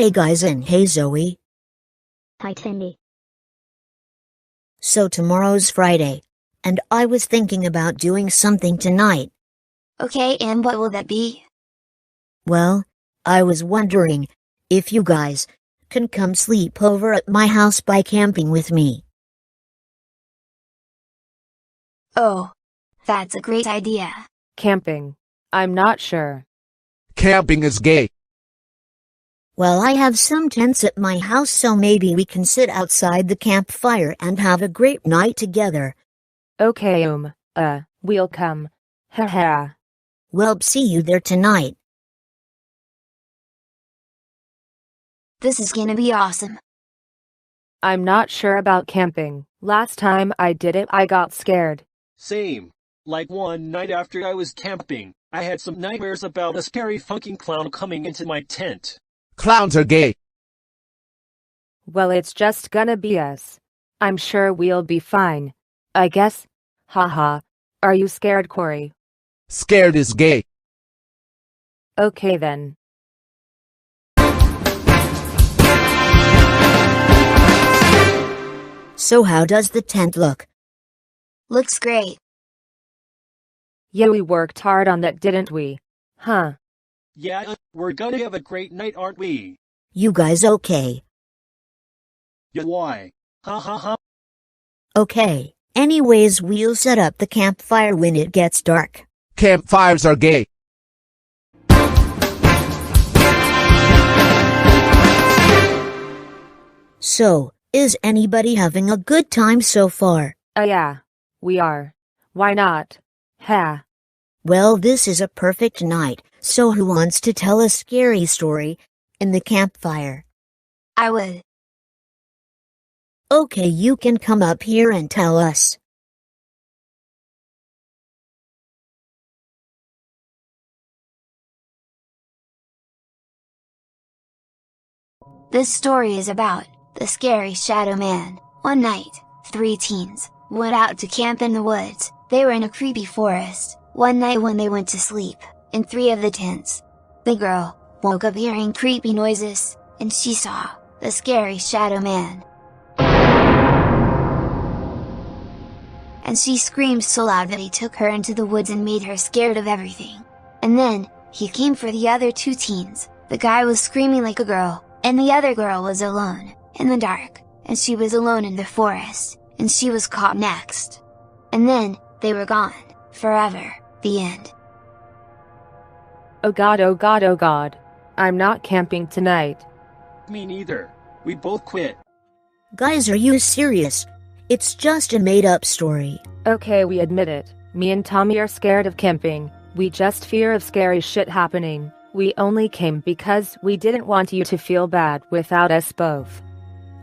Hey guys, and hey Zoe. Hi Timmy. So tomorrow's Friday, and I was thinking about doing something tonight. Okay, and what will that be? Well, I was wondering if you guys can come sleep over at my house by camping with me. Oh, that's a great idea. Camping. I'm not sure. Camping is gay. Well, I have some tents at my house, so maybe we can sit outside the campfire and have a great night together. Okay, we'll come. Haha. Well, see you there tonight. This is gonna be awesome. I'm not sure about camping. Last time I did it, I got scared. Same. Like one night after I was camping, I had some nightmares about a scary fucking clown coming into my tent. Clowns are gay. Well, it's just gonna be us. I'm sure we'll be fine. I guess. Haha. Are you scared, Corey? Scared is gay. Okay then. So how does the tent look? Looks great. Yeah, we worked hard on that, didn't we? Huh. Yeah, we're gonna have a great night, aren't we? You guys okay? Yeah, why? Ha ha ha. Okay. Anyways, we'll set up the campfire when it gets dark. Campfires are gay. So, is anybody having a good time so far? Yeah. We are. Why not? Ha. Well, this is a perfect night, so who wants to tell a scary story in the campfire? I would. Okay, you can come up here and tell us. This story is about the scary shadow man. One night, 3 teens went out to camp in the woods. They were in a creepy forest. One night when they went to sleep, in 3 of the tents, the girl woke up hearing creepy noises, and she saw the scary shadow man. And she screamed so loud that he took her into the woods and made her scared of everything. And then, he came for the other 2 teens. The guy was screaming like a girl, and the other girl was alone, in the dark, and she was alone in the forest, and she was caught next. And then, they were gone, forever. The end. Oh god, oh god, oh god. I'm not camping tonight. Me neither. We both quit. Guys, are you serious? It's just a made-up story. Okay, we admit it. Me and Tommy are scared of camping. We just fear of scary shit happening. We only came because we didn't want you to feel bad without us both.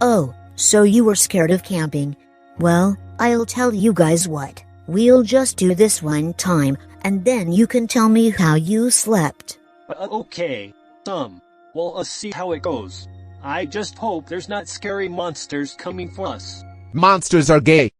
Oh, so you were scared of camping. Well, I'll tell you guys what. We'll just do this one time, and then you can tell me how you slept. Okay. We'll see how it goes. I just hope there's not scary monsters coming for us. Monsters are gay.